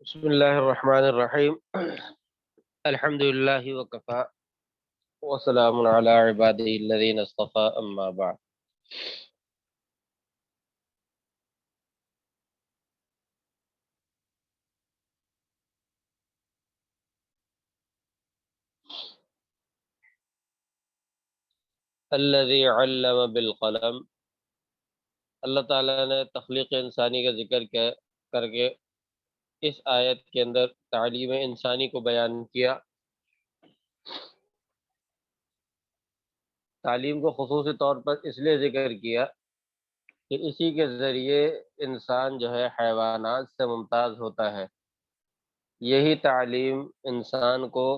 بسم اللہ الرحمن الرحیم الحمد للہ وکفا وسلام علی عبادہ الذین اصطفى اما بعد۔ الذی علم بالقلم، اللہ تعالیٰ نے تخلیق انسانی کا ذکر کر کے اس آیت کے اندر تعلیم انسانی کو بیان کیا۔ تعلیم کو خصوصی طور پر اس لیے ذکر کیا کہ اسی کے ذریعے انسان جو ہے حیوانات سے ممتاز ہوتا ہے۔ یہی تعلیم انسان کو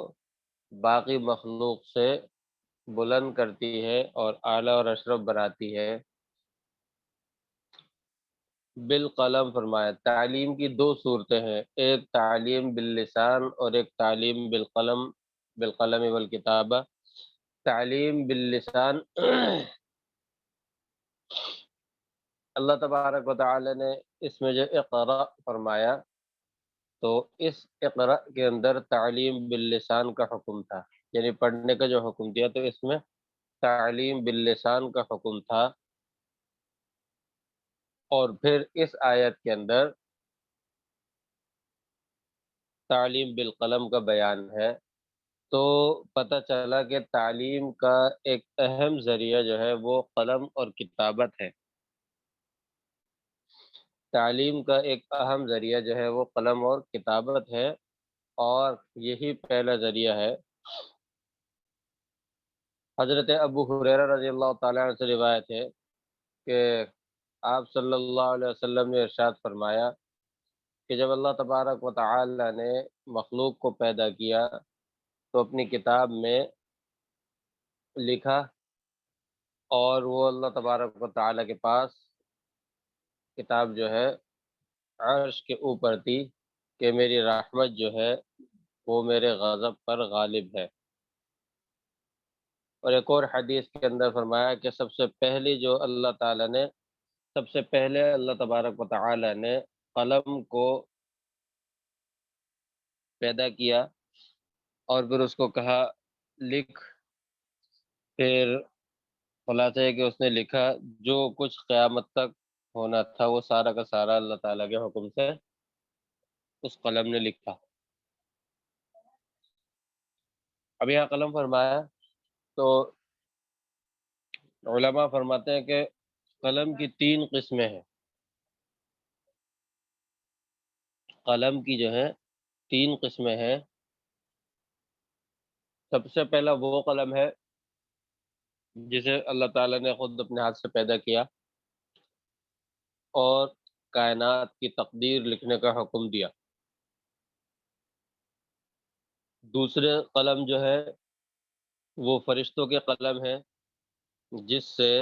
باقی مخلوق سے بلند کرتی ہے اور اعلیٰ اور اشرف بناتی ہے۔ بالقلم فرمایا، تعلیم کی دو صورتیں ہیں، ایک تعلیم باللسان اور ایک تعلیم بالقلم والکتابہ۔ تعلیم باللسان اللہ تبارک و تعالی نے اس میں جو اقرا فرمایا تو اس اقرا کے اندر تعلیم باللسان کا حکم تھا، یعنی پڑھنے کا جو حکم دیا تو اس میں تعلیم باللسان کا حکم تھا۔ اور پھر اس آیت کے اندر تعلیم بالقلم کا بیان ہے، تو پتہ چلا کہ تعلیم کا ایک اہم ذریعہ جو ہے وہ قلم اور کتابت ہے۔ تعلیم کا ایک اہم ذریعہ جو ہے وہ قلم اور کتابت ہے، اور یہی پہلا ذریعہ ہے۔ حضرت ابو ہریرہ رضی اللہ تعالیٰ عنہ سے روایت ہے کہ آپ صلی اللہ علیہ وسلم نے ارشاد فرمایا کہ جب اللہ تبارک و تعالی نے مخلوق کو پیدا کیا تو اپنی کتاب میں لکھا، اور وہ اللہ تبارک و تعالی کے پاس کتاب جو ہے عرش کے اوپر تھی کہ میری رحمت جو ہے وہ میرے غضب پر غالب ہے۔ اور ایک اور حدیث کے اندر فرمایا کہ سب سے پہلے اللہ تبارک و تعالی نے قلم کو پیدا کیا اور پھر اس کو کہا لکھ، پھر خلاصہ ہے کہ اس نے لکھا جو کچھ قیامت تک ہونا تھا وہ سارا کا سارا اللہ تعالیٰ کے حکم سے اس قلم نے لکھا۔ اب یہاں قلم فرمایا تو علماء فرماتے ہیں کہ قلم کی تین قسمیں ہیں۔ قلم کی جو ہے تین قسمیں ہیں۔ سب سے پہلا وہ قلم ہے جسے اللہ تعالیٰ نے خود اپنے ہاتھ سے پیدا کیا اور کائنات کی تقدیر لکھنے کا حکم دیا۔ دوسرے قلم جو ہے وہ فرشتوں کے قلم ہے، جس سے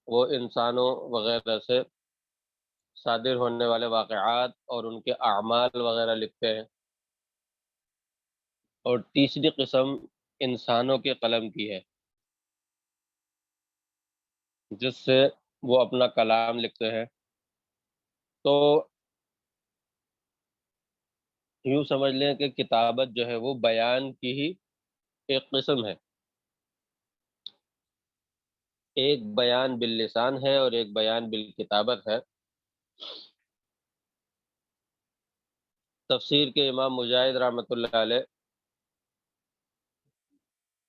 وہ انسانوں وغیرہ سے صادر ہونے والے واقعات اور ان کے اعمال وغیرہ لکھتے ہیں۔ اور تیسری قسم انسانوں کے قلم کی ہے، جس سے وہ اپنا کلام لکھتے ہیں۔ تو یوں سمجھ لیں کہ کتابت جو ہے وہ بیان کی ہی ایک قسم ہے، ایک بیان باللسان ہے اور ایک بیان بالکتابت ہے۔ تفسیر کے امام مجاہد رحمۃ اللہ علیہ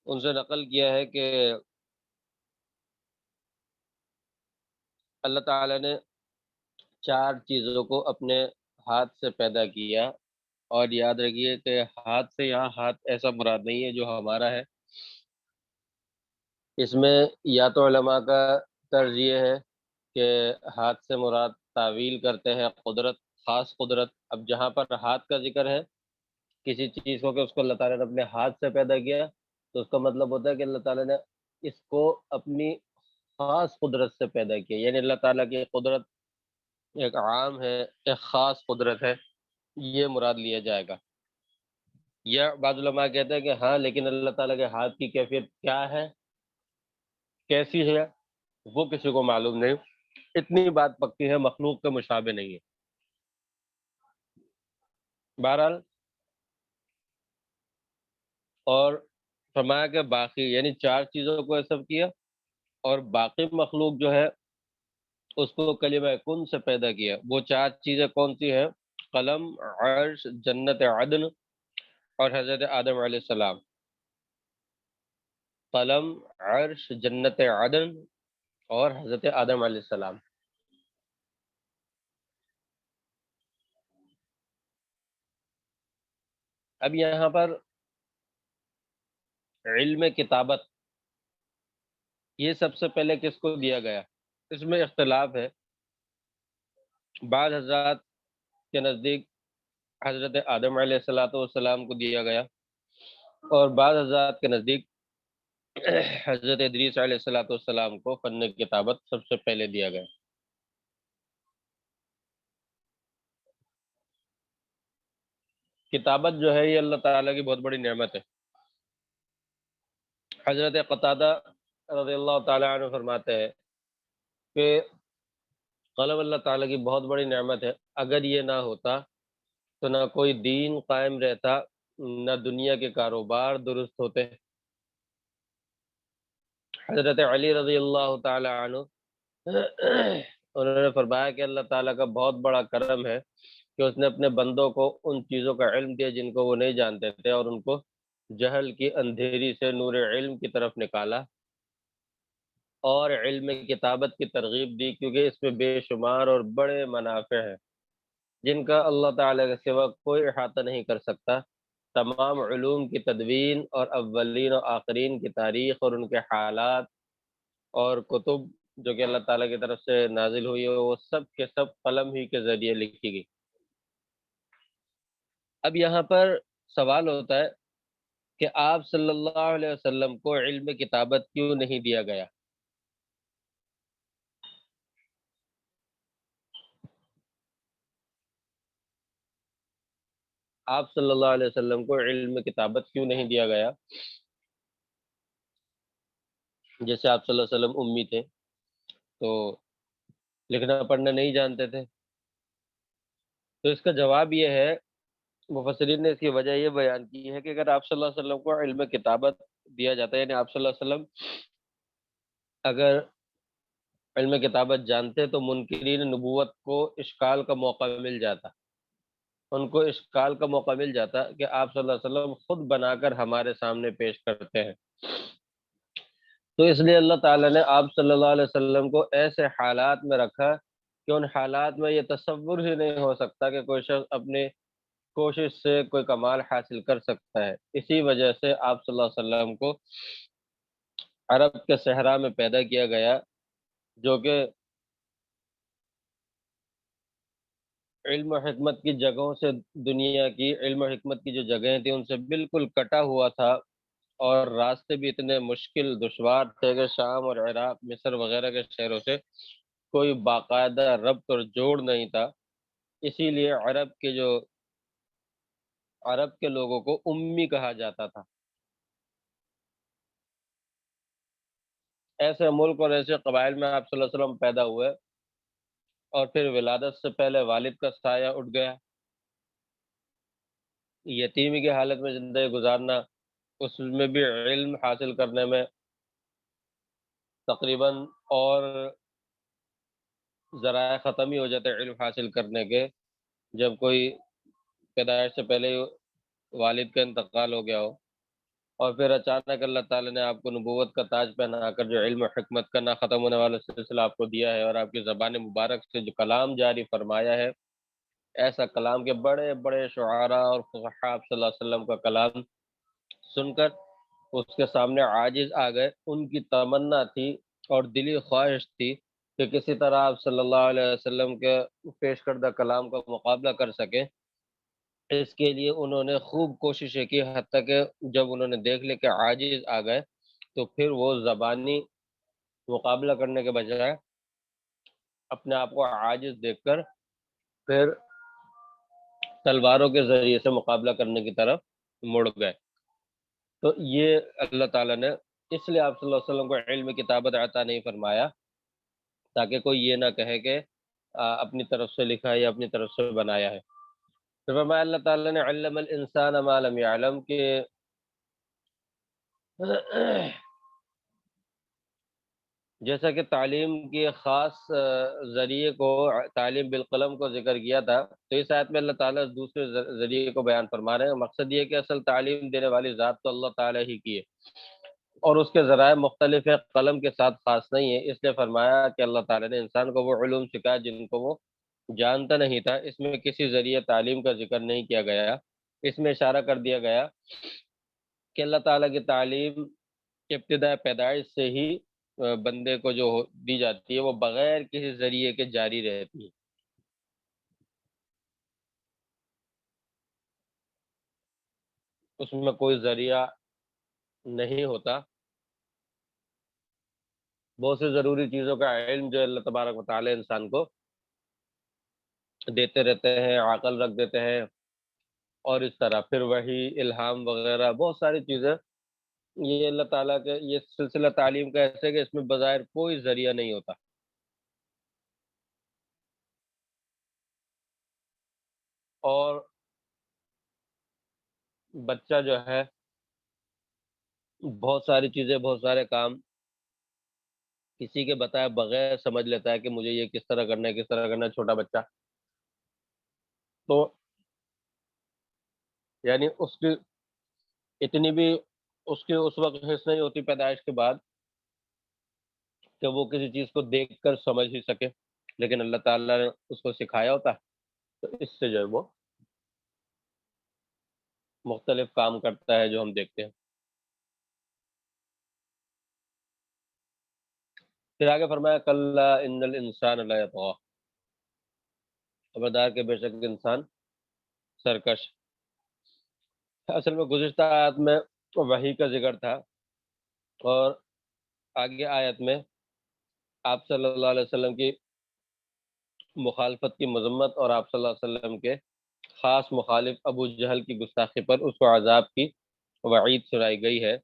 ان سے نقل کیا ہے کہ اللہ تعالی نے چار چیزوں کو اپنے ہاتھ سے پیدا کیا، اور یاد رکھیے کہ ہاتھ سے یہاں ہاتھ ایسا مراد نہیں ہے جو ہمارا ہے۔ اس میں یا تو علماء کا طرز یہ ہے کہ ہاتھ سے مراد تعویل کرتے ہیں قدرت، خاص قدرت۔ اب جہاں پر ہاتھ کا ذکر ہے کسی چیز کو کہ اس کو اللہ تعالیٰ نے اپنے ہاتھ سے پیدا کیا، تو اس کا مطلب ہوتا ہے کہ اللہ تعالیٰ نے اس کو اپنی خاص قدرت سے پیدا کیا، یعنی اللہ تعالیٰ کی قدرت ایک عام ہے، ایک خاص قدرت ہے، یہ مراد لیا جائے گا۔ یا بعض علماء کہتے ہیں کہ ہاں لیکن اللہ تعالیٰ کے ہاتھ کی کیفیت کیا ہے، کیسی ہے، وہ کسی کو معلوم نہیں، اتنی بات پکی ہے مخلوق کے مشابہ نہیں ہے۔ بہرحال، اور فرمایا کہ باقی یعنی 4 چیزوں کو حسب کیا، اور باقی مخلوق جو ہے اس کو کلمہ کن سے پیدا کیا۔ وہ 4 چیزیں کون سی ہیں؟ قلم، عرش، جنت عدن اور حضرت آدم علیہ السلام۔ قلم، عرش، جنت عدن اور حضرت آدم علیہ السلام۔ اب یہاں پر علم کتابت یہ سب سے پہلے کس کو دیا گیا؟ اس میں اختلاف ہے۔ بعض حضرات کے نزدیک حضرت آدم علیہ والسلام کو دیا گیا، اور بعض حضرات کے نزدیک حضرت ادریس علیہ والسلام کو فن کتابت سب سے پہلے دیا گیا۔ کتابت جو ہے یہ اللہ تعالیٰ کی بہت بڑی نعمت ہے۔ حضرت قتادہ رضی اللہ تعالیٰ عنہ فرماتے ہیں کہ قلم اللہ تعالیٰ کی بہت بڑی نعمت ہے، اگر یہ نہ ہوتا تو نہ کوئی دین قائم رہتا، نہ دنیا کے کاروبار درست ہوتے۔ حضرت علی رضی اللہ تعالی عنہ انہوں نے فرمایا کہ اللہ تعالیٰ کا بہت بڑا کرم ہے کہ اس نے اپنے بندوں کو ان چیزوں کا علم دیا جن کو وہ نہیں جانتے تھے، اور ان کو جہل کی اندھیری سے نور علم کی طرف نکالا، اور علم کتابت کی ترغیب دی، کیونکہ اس میں بے شمار اور بڑے منافع ہیں جن کا اللہ تعالیٰ کے سوا کوئی احاطہ نہیں کر سکتا۔ تمام علوم کی تدوین اور اولین و آخرین کی تاریخ اور ان کے حالات اور کتب جو کہ اللہ تعالیٰ کی طرف سے نازل ہوئی ہے، وہ سب کے سب قلم ہی کے ذریعے لکھی گئی۔ اب یہاں پر سوال ہوتا ہے کہ آپ صلی اللہ علیہ وسلم کو علم کتابت کیوں نہیں دیا گیا؟ آپ صلی اللہ علیہ وسلم کو علم کتابت کیوں نہیں دیا گیا؟ جیسے آپ صلی اللہ علیہ وسلم امی تھے تو لکھنا پڑھنا نہیں جانتے تھے، تو اس کا جواب یہ ہے، مفسرین نے اس کی وجہ یہ بیان کی ہے کہ اگر آپ صلی اللہ علیہ وسلم کو علم کتابت دیا جاتا ہے، یعنی آپ صلی اللہ علیہ وسلم اگر علم کتابت جانتے تو منکرین نبوت کو اشکال کا موقع مل جاتا، ان کو اشکال کا موقع مل جاتا کہ آپ صلی اللہ علیہ وسلم خود بنا کر ہمارے سامنے پیش کرتے ہیں۔ تو اس لیے اللہ تعالیٰ نے آپ صلی اللہ علیہ وسلم کو ایسے حالات میں رکھا کہ ان حالات میں یہ تصور ہی نہیں ہو سکتا کہ کوئی شخص اپنی کوشش سے کوئی کمال حاصل کر سکتا ہے۔ اسی وجہ سے آپ صلی اللہ علیہ وسلم کو عرب کے صحرا میں پیدا کیا گیا، جو کہ علم و حکمت کی جگہوں سے، دنیا کی علم و حکمت کی جو جگہیں تھیں ان سے بالکل کٹا ہوا تھا، اور راستے بھی اتنے مشکل دشوار تھے کہ شام اور عراق، مصر وغیرہ کے شہروں سے کوئی باقاعدہ ربط اور جوڑ نہیں تھا۔ اسی لیے عرب کے لوگوں کو امی کہا جاتا تھا۔ ایسے ملک اور ایسے قبائل میں آپ صلی اللہ علیہ وسلم پیدا ہوئے، اور پھر ولادت سے پہلے والد کا سایہ اٹھ گیا، یتیمی کی حالت میں زندگی گزارنا، اس میں بھی علم حاصل کرنے میں تقریباً اور ذرائع ختم ہی ہو جاتے ہیں علم حاصل کرنے کے، جب کوئی پیدائش سے پہلے ہی والد کا انتقال ہو گیا ہو، اور پھر اچانک اللہ تعالیٰ نے آپ کو نبوت کا تاج پہنا کر جو علم و حکمت کا نہ ختم ہونے والا سلسلہ آپ کو دیا ہے، اور آپ کی زبان مبارک سے جو کلام جاری فرمایا ہے، ایسا کلام کے بڑے بڑے شعراء اور فصحاء آپ صلی اللہ علیہ وسلم کا کلام سن کر اس کے سامنے عاجز آ گئے۔ ان کی تمنا تھی اور دلی خواہش تھی کہ کسی طرح آپ صلی اللہ علیہ وسلم کے پیش کردہ کلام کا مقابلہ کر سکیں۔ اس کے لیے انہوں نے خوب کوششیں کی، حتیٰ کہ جب انہوں نے دیکھ لیا کہ عاجز آ گئے تو پھر وہ زبانی مقابلہ کرنے کے بجائے اپنے آپ کو عاجز دیکھ کر پھر تلواروں کے ذریعے سے مقابلہ کرنے کی طرف مڑ گئے۔ تو یہ اللہ تعالیٰ نے اس لیے آپ صلی اللہ علیہ وسلم کو علم کتابت عطا نہیں فرمایا، تاکہ کوئی یہ نہ کہے کہ اپنی طرف سے لکھا ہے یا اپنی طرف سے بنایا ہے۔ تو فرمایا اللہ تعالیٰ نے علم الانسان ما لم یعلم کہ جیسا کہ تعلیم کی خاص ذریعے کو تعلیم بالقلم کو ذکر کیا تھا، تو اس آیت میں اللہ تعالیٰ دوسرے ذریعے کو بیان فرما رہے ہیں۔ مقصد یہ ہے کہ اصل تعلیم دینے والی ذات تو اللہ تعالیٰ ہی کی ہے، اور اس کے ذرائع مختلف ہے، قلم کے ساتھ خاص نہیں ہے۔ اس لیے فرمایا کہ اللہ تعالیٰ نے انسان کو وہ علوم سکھایا جن کو وہ جانتا نہیں تھا۔ اس میں کسی ذریعے تعلیم کا ذکر نہیں کیا گیا، اس میں اشارہ کر دیا گیا کہ اللہ تعالیٰ کی تعلیم ابتداء پیدائش سے ہی بندے کو جو دی جاتی ہے وہ بغیر کسی ذریعے کے جاری رہتی ہے۔ اس میں کوئی ذریعہ نہیں ہوتا۔ بہت سی ضروری چیزوں کا علم جو اللہ تبارک و تعالی انسان کو دیتے رہتے ہیں، عقل رکھ دیتے ہیں، اور اس طرح پھر وہی الہام وغیرہ بہت ساری چیزیں، یہ اللہ تعالیٰ کے یہ سلسلہ تعلیم کا ایسے کہ اس میں بظاہر کوئی ذریعہ نہیں ہوتا۔ اور بچہ جو ہے بہت ساری چیزیں، بہت سارے کام کسی کے بتائے بغیر سمجھ لیتا ہے کہ مجھے یہ کس طرح کرنا ہے، کس طرح کرنا ہے، چھوٹا بچہ۔ تو یعنی اس کی اتنی بھی اس کی اس وقت حس نہیں ہوتی پیدائش کے بعد کہ وہ کسی چیز کو دیکھ کر سمجھ ہی سکے، لیکن اللہ تعالیٰ نے اس کو سکھایا ہوتا ہے، تو اس سے جو ہے وہ مختلف کام کرتا ہے جو ہم دیکھتے ہیں۔ پھر آگے فرمایا کلا ان الانسان لیطغی، خبردار کہ بے شک انسان سرکش۔ اصل میں گزشتہ آیت میں وحی کا ذکر تھا، اور آگے آیت میں آپ صلی اللہ علیہ وسلم کی مخالفت کی مذمت، اور آپ صلی اللہ علیہ وسلم کے خاص مخالف ابو جہل کی گستاخی پر اس کو عذاب کی وعید سنائی گئی ہے۔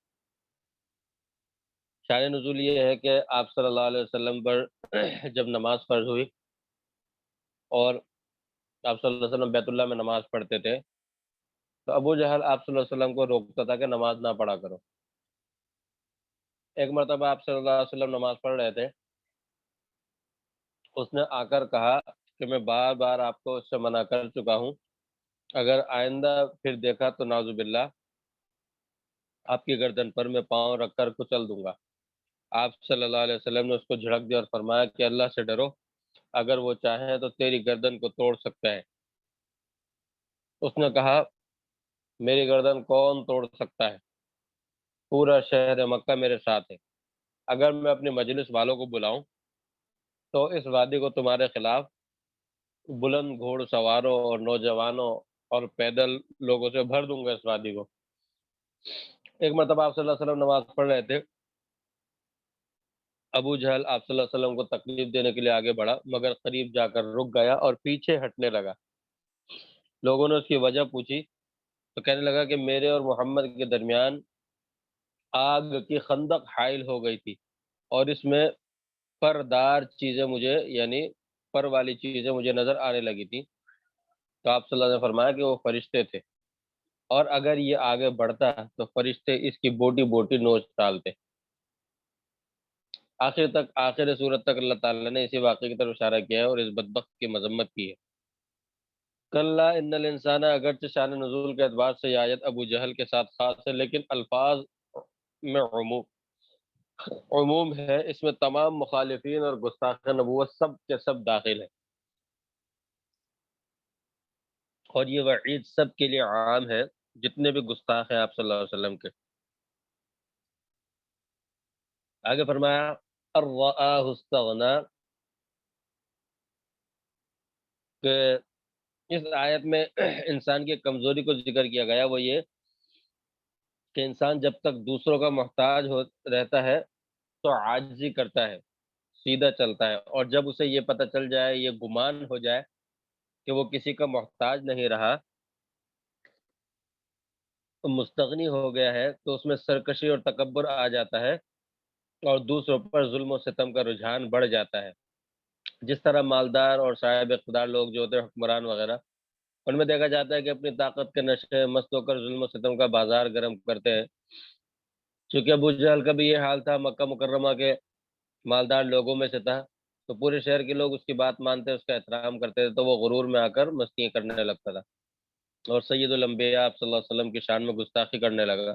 شان نزول یہ ہے کہ آپ صلی اللہ علیہ وسلم پر جب نماز فرض ہوئی اور آپ صلی اللہ علیہ وسلم بیت اللہ میں نماز پڑھتے تھے، تو ابو جہل آپ صلی اللہ علیہ وسلم کو روکتا تھا کہ نماز نہ پڑھا کرو۔ ایک مرتبہ آپ صلی اللہ علیہ وسلم نماز پڑھ رہے تھے، اس نے آ کر کہا کہ میں بار بار آپ کو اس سے منع کر چکا ہوں، اگر آئندہ پھر دیکھا تو نعوذ باللہ آپ کی گردن پر میں پاؤں رکھ کر کچل دوں گا۔ آپ صلی اللہ علیہ وسلم نے اس کو جھڑک دیا اور فرمایا کہ اللہ سے ڈرو، اگر وہ چاہے تو تیری گردن کو توڑ سکتا ہے۔ اس نے کہا میری گردن کون توڑ سکتا ہے، پورا شہر مکہ میرے ساتھ ہے، اگر میں اپنی مجلس والوں کو بلاؤں تو اس وادی کو تمہارے خلاف بلند گھوڑ سواروں اور نوجوانوں اور پیدل لوگوں سے بھر دوں گا اس وادی کو۔ ایک مرتبہ آپ صلی اللہ علیہ وسلم نماز پڑھ رہے تھے، ابو جہل آپ صلی اللہ علیہ وسلم کو تکلیف دینے کے لیے آگے بڑھا، مگر قریب جا کر رک گیا اور پیچھے ہٹنے لگا۔ لوگوں نے اس کی وجہ پوچھی تو کہنے لگا کہ میرے اور محمد کے درمیان آگ کی خندق حائل ہو گئی تھی، اور اس میں پردار چیزیں مجھے یعنی پر والی چیزیں مجھے نظر آنے لگی تھی۔ تو آپ صلی اللہ علیہ وسلم نے فرمایا کہ وہ فرشتے تھے، اور اگر یہ آگے بڑھتا تو فرشتے اس کی بوٹی بوٹی نوچ ڈالتے۔ آخر صورت تک اللہ تعالیٰ نے اسی واقعے کی طرف اشارہ کیا ہے اور اس بدبخت کی مذمت کی ہے۔ کلا ان الانسان، اگرچہ شان نزول کے اعتبار سے یہ آیت ابو جہل کے ساتھ خاص ہے، لیکن الفاظ میں عموم ہے، اس میں تمام مخالفین اور گستاخ نبوت سب کے سب داخل ہیں، اور یہ وعید سب کے لیے عام ہے جتنے بھی گستاخ ہیں آپ صلی اللہ علیہ وسلم کے۔ آگے فرمایا الرآہ استغنا، کہ اس آیت میں انسان کی کمزوری کو ذکر کیا گیا، وہ یہ کہ انسان جب تک دوسروں کا محتاج رہتا ہے تو عاجزی کرتا ہے، سیدھا چلتا ہے، اور جب اسے یہ پتہ چل جائے، یہ گمان ہو جائے کہ وہ کسی کا محتاج نہیں رہا، مستغنی ہو گیا ہے، تو اس میں سرکشی اور تکبر آ جاتا ہے، اور دوسروں پر ظلم و ستم کا رجحان بڑھ جاتا ہے۔ جس طرح مالدار اور صاحب اقتدار لوگ جو ہوتے ہیں، حکمران وغیرہ، ان میں دیکھا جاتا ہے کہ اپنی طاقت کے نشے مست ہو کر ظلم و ستم کا بازار گرم کرتے ہیں۔ چونکہ ابو جہل کا بھی یہ حال تھا، مکہ مکرمہ کے مالدار لوگوں میں سے تھا، تو پورے شہر کے لوگ اس کی بات مانتے، اس کا احترام کرتے تھے، تو وہ غرور میں آ کر مستیاں کرنے لگتا تھا اور سید الانبیاء آپ صلی اللہ علیہ وسلم کی شان میں گستاخی کرنے لگا۔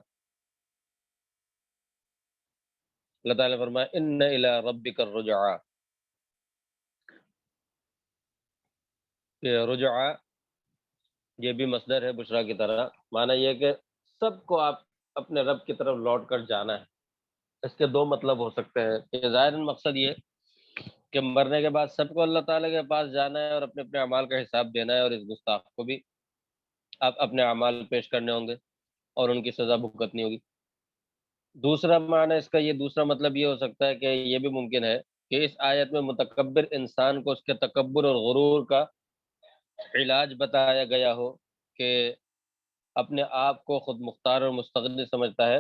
اللہ تعالیٰ نے فرمایا ان الی ربک الرجعا، کہ رجعا یہ بھی مصدر ہے بشرا کی طرح، معنی یہ کہ سب کو آپ اپنے رب کی طرف لوٹ کر جانا ہے۔ اس کے دو مطلب ہو سکتے ہیں کہ ظاہر مقصد یہ کہ مرنے کے بعد سب کو اللہ تعالیٰ کے پاس جانا ہے اور اپنے اپنے اعمال کا حساب دینا ہے، اور اس گستاخ کو بھی آپ اپنے اعمال پیش کرنے ہوں گے اور ان کی سزا بھگتنی ہوگی۔ دوسرا معنی اس کا یہ دوسرا مطلب یہ ہو سکتا ہے کہ یہ بھی ممکن ہے کہ اس آیت میں متکبر انسان کو اس کے تکبر اور غرور کا علاج بتایا گیا ہو کہ اپنے آپ کو خود مختار اور مستغنی سمجھتا ہے،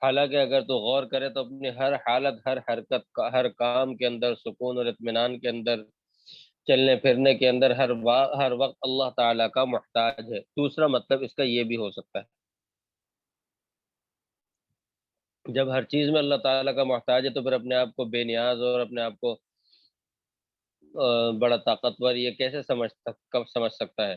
حالانکہ اگر تو غور کرے تو اپنی ہر حالت، ہر حرکت، ہر کام کے اندر سکون اور اطمینان کے اندر، چلنے پھرنے کے اندر ہر وقت اللہ تعالیٰ کا محتاج ہے۔ دوسرا مطلب اس کا یہ بھی ہو سکتا ہے، جب ہر چیز میں اللہ تعالیٰ کا محتاج ہے تو پھر اپنے آپ کو بے نیاز اور اپنے آپ کو بڑا طاقتور یہ کیسے کب سمجھ سکتا ہے؟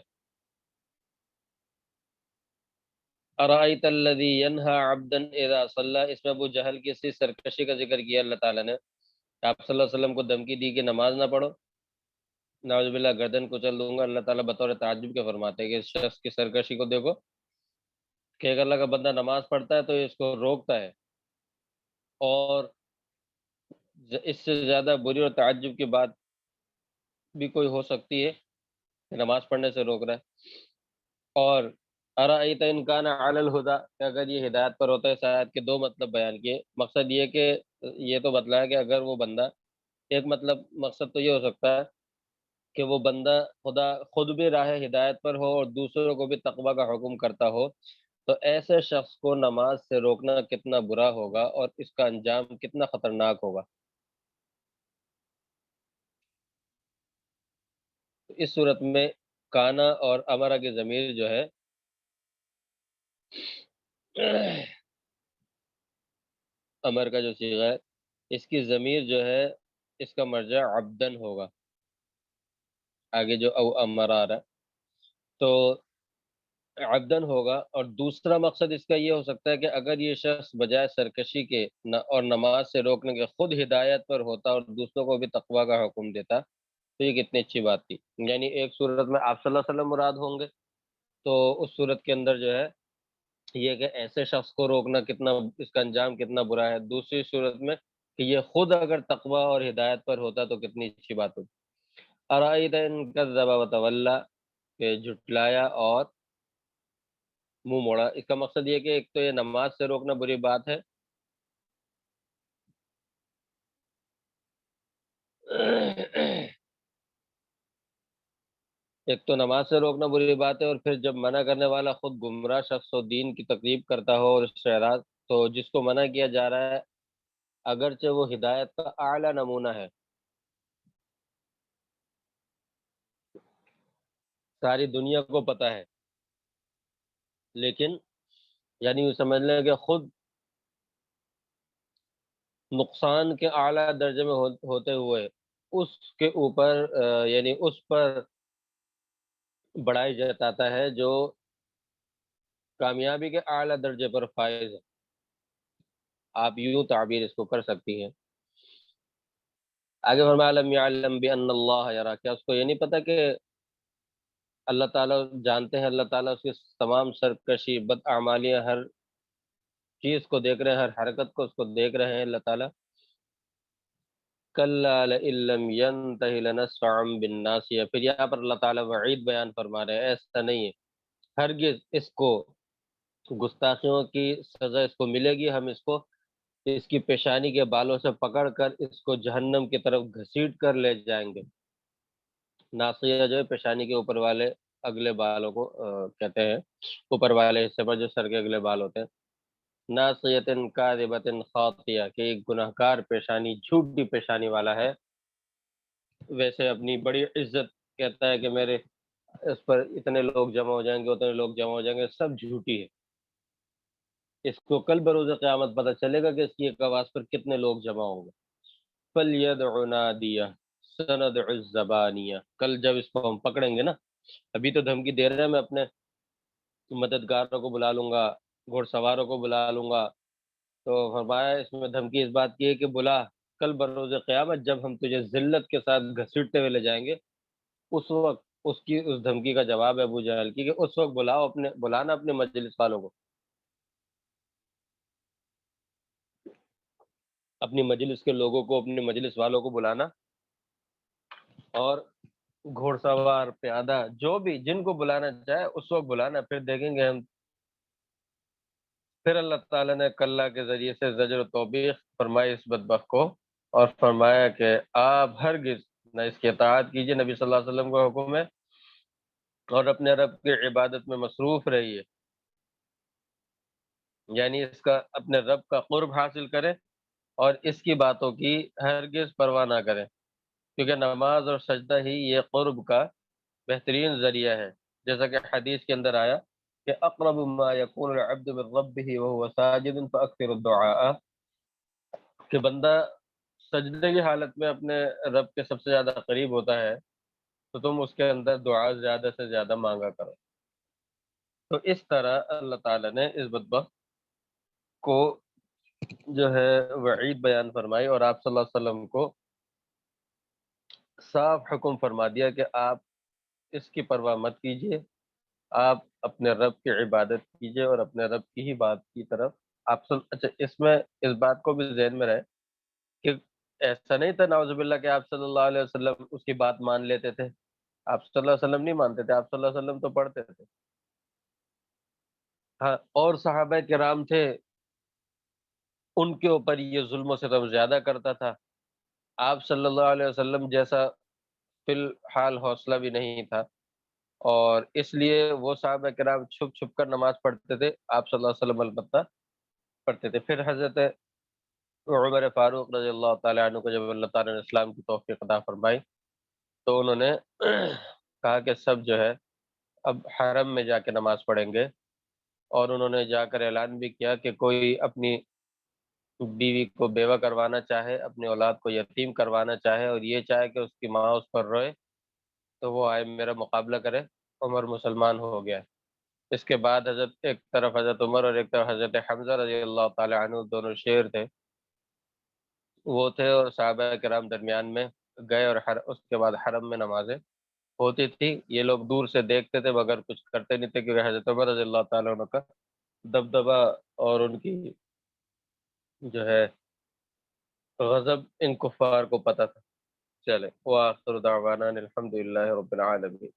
ارائیت الذی ینہا عبدا اذا صلی، اس میں ابو جہل کی اسی سرکشی کا ذکر کیا اللہ تعالیٰ نے۔ آپ صلی اللہ علیہ وسلم کو دھمکی دی کہ نماز نہ پڑھو، نعوذ باللہ گردن کچل دوں گا۔ اللہ تعالیٰ بطور تعجب کے فرماتے ہیں کہ اس شخص کی سرکشی کو دیکھو کہ اگر اللہ کا بندہ نماز پڑھتا ہے تو یہ اس کو روکتا ہے، اور اس سے زیادہ بری اور تعجب کی بات بھی کوئی ہو سکتی ہے کہ نماز پڑھنے سے روک رہا ہے۔ اور ارائیت ان کان علی الہدی، کہ اگر یہ ہدایت پر ہوتا ہے۔ اس آیت کے دو مطلب بیان کیے، مقصد یہ کہ یہ تو بتلایا کہ اگر وہ بندہ، ایک مطلب مقصد تو یہ ہو سکتا ہے کہ وہ بندہ خدا خود بھی راہ ہدایت پر ہو اور دوسروں کو بھی تقوی کا حکم کرتا ہو، تو ایسے شخص کو نماز سے روکنا کتنا برا ہوگا اور اس کا انجام کتنا خطرناک ہوگا۔ اس صورت میں کانا اور امرا کی ضمیر جو ہے امر کا جو صیغہ ہے، اس کی ضمیر جو ہے اس کا مرجع عبدن ہوگا، آگے جو او امر آ رہا ہے تو عبدن ہوگا۔ اور دوسرا مقصد اس کا یہ ہو سکتا ہے کہ اگر یہ شخص بجائے سرکشی کے اور نماز سے روکنے کے خود ہدایت پر ہوتا اور دوسروں کو بھی تقوی کا حکم دیتا تو یہ کتنی اچھی بات تھی۔ یعنی ایک صورت میں آپ صلی اللہ علیہ وسلم مراد ہوں گے، تو اس صورت کے اندر جو ہے یہ کہ ایسے شخص کو روکنا کتنا، اس کا انجام کتنا برا ہے۔ دوسری صورت میں کہ یہ خود اگر تقوی اور ہدایت پر ہوتا تو کتنی اچھی بات ہوتی۔ ارائیت ان کذب وتولی، کہ جھٹلایا اور منہ موڑا۔ اس کا مقصد یہ کہ ایک تو یہ نماز سے روکنا بری بات ہے، ایک تو نماز سے روکنا بری بات ہے، اور پھر جب منع کرنے والا خود گمراہ شخص ہو، دین کی تقریب کرتا ہو اور اس سے اعراض، تو جس کو منع کیا جا رہا ہے اگرچہ وہ ہدایت کا اعلیٰ نمونہ ہے، ساری دنیا کو پتہ ہے، لیکن یعنی یہ سمجھ لیں کہ خود نقصان کے اعلیٰ درجے میں ہوتے ہوئے اس کے اوپر یعنی اس پر بڑائی جتاتا ہے جو کامیابی کے اعلیٰ درجے پر فائز ہے۔ آپ یوں تعبیر اس کو کر سکتی ہیں۔ آگے فرمایا لم یعلم بان اللہ یرا، کیا اس کو یہ نہیں پتا کہ اللہ تعالیٰ جانتے ہیں، اللہ تعالیٰ اس کی تمام سرکشی، بد اعمالیاں، ہر چیز کو دیکھ رہے ہیں، ہر حرکت کو اس کو دیکھ رہے ہیں اللہ تعالیٰ۔ کلا لئن لم ينتهي لنسفعا بالناصیہ، پھر یہاں پر اللہ تعالیٰ وعید بیان فرما رہے ہیں، ایسا نہیں ہے، ہرگز اس کو گستاخیوں کی سزا اس کو ملے گی، ہم اس کو اس کی پیشانی کے بالوں سے پکڑ کر اس کو جہنم کی طرف گھسیٹ کر لے جائیں گے۔ ناصیہ جو ہے پیشانی کے اوپر والے اگلے بالوں کو کہتے ہیں، اوپر والے حصے پر جو سر کے اگلے بال ہوتے ہیں۔ ناصیۃ کاذبۃ خاطیہ، کہ ایک گناہ گار پیشانی، جھوٹی پیشانی والا ہے، ویسے اپنی بڑی عزت کہتا ہے کہ میرے اس پر اتنے لوگ جمع ہو جائیں گے، اتنے لوگ جمع ہو جائیں گے، سب جھوٹی ہے۔ اس کو کل بروز قیامت پتہ چلے گا کہ اس کی ایک آواز پر کتنے لوگ جمع ہوں گے۔ فَلْيَدْعُ نَادِيَهُ سَنَدْعُ الزَّبَانِيَةَ، کل جب اس کو ہم پکڑیں گے نا، ابھی تو دھمکی دے رہے ہیں میں اپنے مددگاروں کو بلا لوں گا، گھوڑ سواروں کو بلا لوں گا، تو فرمایا اس میں دھمکی اس بات کی ہے کہ بلا، کل بروز قیامت جب ہم تجھے ذلت کے ساتھ گھسیٹتے ہوئے لے جائیں گے، اس وقت اس دھمکی کا جواب ہے ابو جہل کی کہ اس وقت بلانا اپنے مجلس والوں کو، اپنی مجلس کے لوگوں کو، اپنی مجلس والوں کو بلانا، اور گھوڑ سوار پیادہ جو بھی جن کو بلانا چاہے اس وقت بلانا، پھر دیکھیں گے ہم۔ پھر اللہ تعالیٰ نے کلّا کے ذریعے سے زجر و توبیخ فرمائی اس بدبخت کو، اور فرمایا کہ آپ ہرگز نہ اس کی اطاعت کیجئے، نبی صلی اللہ علیہ وسلم کا حکم ہے، اور اپنے رب کی عبادت میں مصروف رہیے، یعنی اس کا اپنے رب کا قرب حاصل کریں اور اس کی باتوں کی ہرگز پرواہ نہ کریں، کیونکہ نماز اور سجدہ ہی یہ قرب کا بہترین ذریعہ ہے، جیسا کہ حدیث کے اندر آیا کہ اقرب ما یکون العبد من ربه وهو ساجد فاکثر الدعاء، کہ بندہ سجدے کی حالت میں اپنے رب کے سب سے زیادہ قریب ہوتا ہے تو تم اس کے اندر دعا زیادہ سے زیادہ مانگا کرو۔ تو اس طرح اللہ تعالیٰ نے اس بدبخت کو جو ہے وعید بیان فرمائی، اور آپ صلی اللہ علیہ وسلم کو صاف حکم فرما دیا کہ آپ اس کی پرواہ مت کیجیے، آپ اپنے رب کی عبادت کیجیے اور اپنے رب کی ہی بات کی طرف اچھا، اس میں اس بات کو بھی ذہن میں رہے کہ ایسا نہیں تھا نعوذ باللہ کہ آپ صلی اللہ علیہ وسلم اس کی بات مان لیتے تھے، آپ صلی اللہ علیہ وسلم نہیں مانتے تھے، آپ صلی اللہ علیہ وسلم تو پڑھتے تھے، ہاں، اور صحابہ کرام تھے ان کے اوپر یہ ظلم و ستم زیادہ کرتا تھا، آپ صلی اللہ علیہ وسلم جیسا فی الحال حوصلہ بھی نہیں تھا، اور اس لیے وہ صحابہ کرام چھپ چھپ کر نماز پڑھتے تھے، آپ صلی اللہ علیہ وسلم البتہ پڑھتے تھے۔ پھر حضرت عمر فاروق رضی اللہ تعالیٰ عنہ کو جب اللہ تعالیٰ نے اسلام کی توفیق عطا فرمائی تو انہوں نے کہا کہ سب جو ہے اب حرم میں جا کے نماز پڑھیں گے، اور انہوں نے جا کر اعلان بھی کیا کہ کوئی اپنی بیوی کو بیوہ کروانا چاہے، اپنی اولاد کو یتیم کروانا چاہے، اور یہ چاہے کہ اس کی ماں اس پر روئے، تو وہ آئے میرا مقابلہ کرے۔ عمر مسلمان ہو گیا۔ اس کے بعد حضرت ایک طرف حضرت عمر اور ایک طرف حضرت حمزہ رضی اللہ تعالیٰ عنہ، دونوں شیر تھے، وہ تھے، اور صحابہ کرام درمیان میں گئے، اور اس کے بعد حرم میں نمازیں ہوتی تھی، یہ لوگ دور سے دیکھتے تھے مگر کچھ کرتے نہیں تھے، کیونکہ حضرت عمر رضی اللہ تعالیٰ عنہ کا دبدبہ اور ان کی جو ہے غضب ان کفار کو پتہ تھا۔ چلے وآخر دعوانا ان الحمد للہ رب العالمین۔